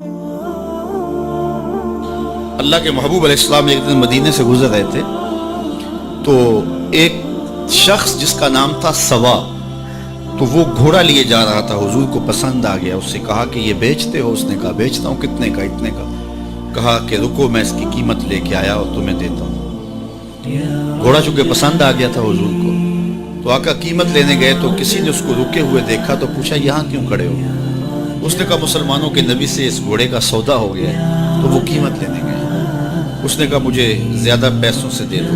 اللہ کے محبوب علیہ السلام ایک دن مدینے سے گزر رہے تھے تو ایک شخص جس کا نام تھا سوا، تو وہ گھوڑا لیے جا رہا تھا، حضور کو پسند آ گیا، اس سے کہا کہ یہ بیچتے ہو؟ اس نے کہا بیچتا ہوں۔ کتنے کا؟ اتنے کا۔ کہا کہ رکو میں اس کی قیمت لے کے آیا اور تمہیں دیتا ہوں۔ گھوڑا چونکہ پسند آ گیا تھا حضور کو، تو آقا قیمت لینے گئے تو کسی نے اس کو رکے ہوئے دیکھا تو پوچھا یہاں کیوں کھڑے ہو؟ اس نے کہا مسلمانوں کے نبی سے اس گھوڑے کا سودا ہو گیا ہے تو وہ قیمت لینے گئے۔ اس نے کہا مجھے زیادہ پیسوں سے دے دو،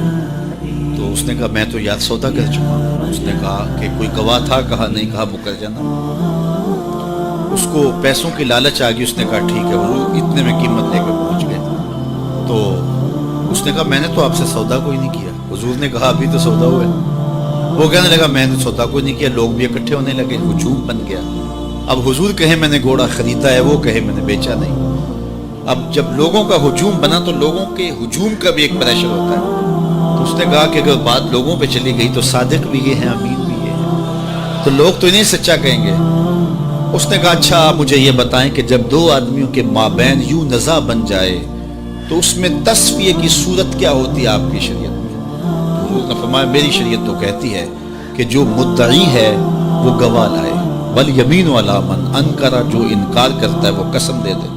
تو اس نے کہا میں تو یاد سودا کر چکا ہوں۔ اس نے کہا کہ کوئی گواہ تھا؟ کہا نہیں۔ کہا مکر جانا۔ اس کو پیسوں کی لالچ آ گئی، اس نے کہا ٹھیک ہے حضور، اتنے میں قیمت لے کے پہنچ گئے۔ تو اس نے کہا میں نے تو آپ سے سودا کوئی نہیں کیا۔ حضور نے کہا ابھی تو سودا ہوا ہے۔ وہ کہنے لگا میں نے سودا کوئی نہیں کیا۔ لوگ بھی اکٹھے ہونے لگے، ہجوم بن گیا۔ اب حضور کہے میں نے گھوڑا خریدا ہے، وہ کہے میں نے بیچا نہیں۔ اب جب لوگوں کا ہجوم بنا تو لوگوں کے ہجوم کا بھی ایک پریشر ہوتا ہے۔ تو اس نے کہا کہ اگر بات لوگوں پہ چلی گئی تو صادق بھی یہ ہے، امین بھی یہ ہے، تو لوگ تو انہیں سچا کہیں گے۔ اس نے کہا اچھا آپ مجھے یہ بتائیں کہ جب دو آدمیوں کے مابین یوں نزاع بن جائے تو اس میں تصفیہ کی صورت کیا ہوتی ہے آپ کی شریعت میں؟ حضور نے فرمایا میری شریعت تو کہتی ہے کہ جو مدعی ہے وہ گواہ لائے، والیمین علی من انکر، جو انکار کرتا ہے وہ قسم دے دے۔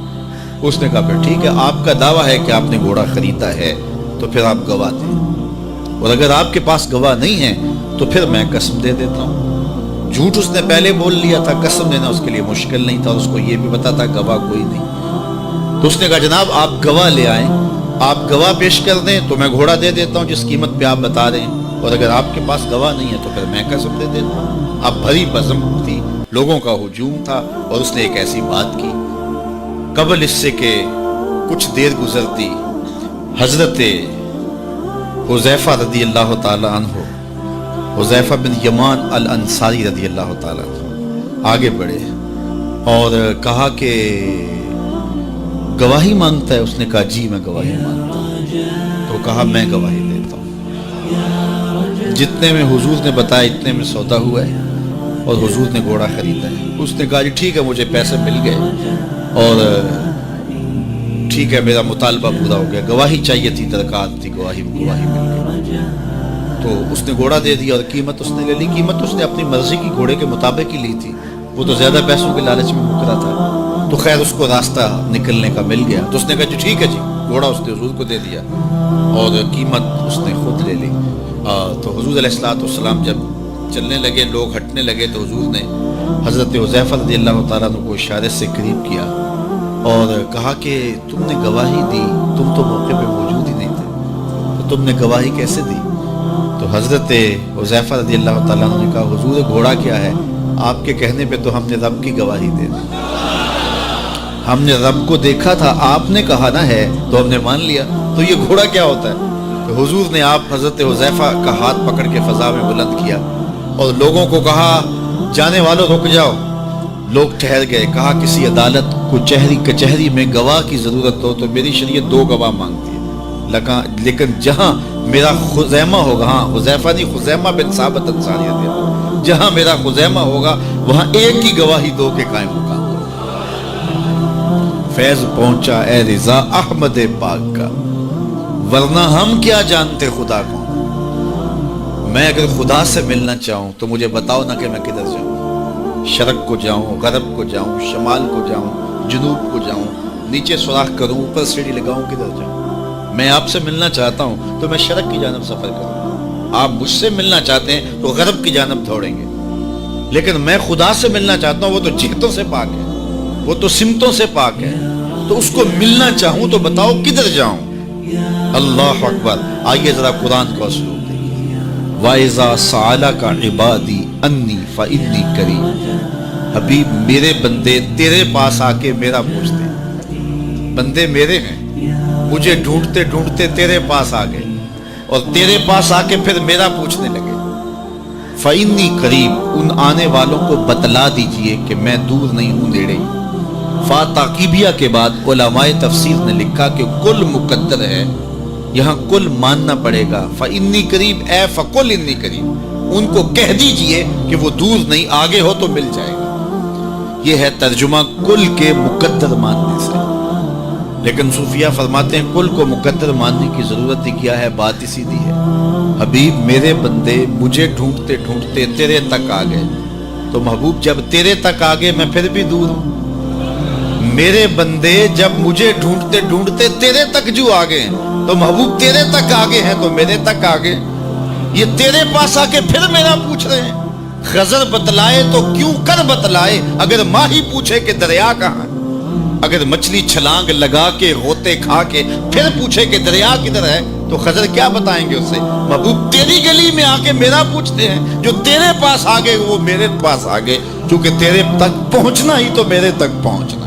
اس نے کہا پھر ٹھیک ہے، آپ کا دعویٰ ہے کہ آپ نے گھوڑا خریدا ہے تو پھر آپ گواہ دیں، اور اگر آپ کے پاس گواہ نہیں ہے تو پھر میں قسم دے دیتا ہوں۔ جھوٹ اس نے پہلے بول لیا تھا، قسم دینا اس کے لیے مشکل نہیں تھا، اور اس کو یہ بھی پتا تھا گواہ کوئی نہیں۔ تو اس نے کہا جناب آپ گواہ لے آئیں، آپ گواہ پیش کر دیں تو میں گھوڑا دے دیتا ہوں جس قیمت پہ آپ بتا رہے ہیں، اور اگر آپ کے پاس گواہ نہیں ہے تو پھر میں قسم دے دیتا ہوں۔ اب بھری بزم تھی، لوگوں کا ہجوم تھا، اور اس نے ایک ایسی بات کی۔ قبل اس سے کہ کچھ دیر گزرتی، حضرت حذیفہ رضی اللہ تعالی عنہ، حذیفہ بن یمان الانصاری رضی اللہ تعالی عنہ آگے بڑھے اور کہا کہ گواہی مانگتا ہے؟ اس نے کہا جی میں گواہی مانگتا ہوں۔ تو کہا میں گواہی دیتا ہوں، جتنے میں حضور نے بتایا اتنے میں سودا ہوا ہے اور حضور نے گھوڑا خریدا ہے۔ اس نے کہا جی ٹھیک ہے مجھے پیسے مل گئے اور ٹھیک ہے میرا مطالبہ پورا ہو گیا، گواہی چاہیے تھی، درکار تھی، گواہی مل گئی۔ تو اس نے گھوڑا دے دیا اور قیمت اس نے لے لی۔ قیمت اس نے اپنی مرضی کی گھوڑے کے مطابق ہی لی تھی، وہ تو زیادہ پیسوں کے لالچ میں مکرا تھا۔ تو خیر اس کو راستہ نکلنے کا مل گیا، تو اس نے کہا جی ٹھیک ہے جی، گھوڑا اس نے حضور کو دے دیا اور قیمت اس نے خود لے لی۔ تو حضور علیہ السلام جب چلنے لگے، لوگ ہٹنے لگے، تو حضور نے حضرت حذیفہ رضی اللہ تعالیٰ عنہ کو اشارے سے قریب کیا اور کہا کہ تم نے گواہی دی، تم تو موقع پہ موجود ہی نہیں تھے، تو تم نے گواہی کیسے دی؟ تو حضرت حذیفہ رضی اللہ تعالیٰ عنہ نے کہا حضور گھوڑا کیا ہے، آپ کے کہنے پہ تو ہم نے رب کی گواہی دے دی، ہم نے رب کو دیکھا تھا، آپ نے کہا نہ ہے تو ہم نے مان لیا، تو یہ گھوڑا کیا ہوتا ہے؟ تو حضور نے آپ حضرت حذیفہ کا ہاتھ پکڑ کے فضا میں بلند کیا اور لوگوں کو کہا جانے والوں رک جاؤ۔ لوگ ٹھہر گئے۔ کہا کسی عدالت کو کچہری میں گواہ کی ضرورت ہو تو میری شریعت 2 گواہ مانگتی ہے، لیکن جہاں میرا خزیمہ ہوگا، ہاں حذیفہ نہیں، خزیمہ بن ثابت انصاری ہے، جہاں میرا خزیمہ ہوگا وہاں ایک ہی گواہی 2 کے قائم ہوگا۔ فیض پہنچا اے رضا احمد پاک کا، ورنہ ہم کیا جانتے خدا کو۔ میں اگر خدا سے ملنا چاہوں تو مجھے بتاؤ نہ کہ میں کدھر جاؤں، شرق کو جاؤں، غرب کو جاؤں، شمال کو جاؤں، جنوب کو جاؤں، نیچے سوراخ کروں، اوپر سیڑھی لگاؤں، کدھر جاؤں؟ میں آپ سے ملنا چاہتا ہوں تو میں شرق کی جانب سفر کروں، آپ مجھ سے ملنا چاہتے ہیں تو غرب کی جانب دوڑیں گے، لیکن میں خدا سے ملنا چاہتا ہوں، وہ تو جہتوں سے پاک ہے، وہ تو سمتوں سے پاک ہے، تو اس کو ملنا چاہوں تو بتاؤ کدھر جاؤں؟ اللہ اکبر۔ آئیے ذرا قرآن کو اسلوب دیکھیے، وَإِذَا سَأَلَكَ عِبَادِي أَنِّي فَإِنِّي قَرِيبٌ۔ حبیب میرے بندے تیرے پاس آ کے میرا پوچھتے ہیں، بندے میرے ہیں، مجھے ڈھونڈتے ڈھونڈتے تیرے پاس آ گئے اور تیرے پاس آ کے پھر میرا پوچھنے لگے۔ فَإِنِّي قَرِيب، ان آنے والوں کو بتلا دیجئے کہ میں دور نہیں ہوں، نیڑے ہی۔ فا تاقیبیہ کے بعد علماء تفسیر نے لکھا کہ کل مقدر ہے، یہاں کل ماننا پڑے گا۔ فَإِنِّي قَرِيب اے فَقُلْ إِنِّي قَرِيب، ان کو کہہ دیجئے کہ وہ دور نہیں، آگے ہو تو مل جائے گا۔ یہ ہے ترجمہ کل کے مقدر ماننے سے. لیکن صوفیہ فرماتے ہیں کل کو مقدر ماننے کی ضرورت ہی کیا ہے؟ بات ہی سیدھی ہے. حبیب میرے بندے مجھے ڈھونڈتے ڈھونڈتے تیرے تک آ گئے، تو محبوب جب تیرے تک آ گئے میں پھر بھی دور ہوں. میرے بندے جب مجھے ڈھونڈتے ڈھونڈتے تیرے تک جو آ گئے تو محبوب تیرے تک آگے ہیں تو میرے تک آگے. یہ تیرے پاس آ کے پھر میرا پوچھ رہے ہیں. خضر بتلائے تو کیوں کر بتلائے، اگر ماہی پوچھے کہ دریا کہاں، اگر مچھلی چھلانگ لگا کے غوطے کھا کے پھر پوچھے کہ دریا کدھر ہے تو خضر کیا بتائیں گے اسے؟ محبوب تیری گلی میں آ کے میرا پوچھتے ہیں، جو تیرے پاس آگے وہ میرے پاس آگے، کیونکہ تیرے تک پہنچنا ہی تو میرے تک پہنچنا.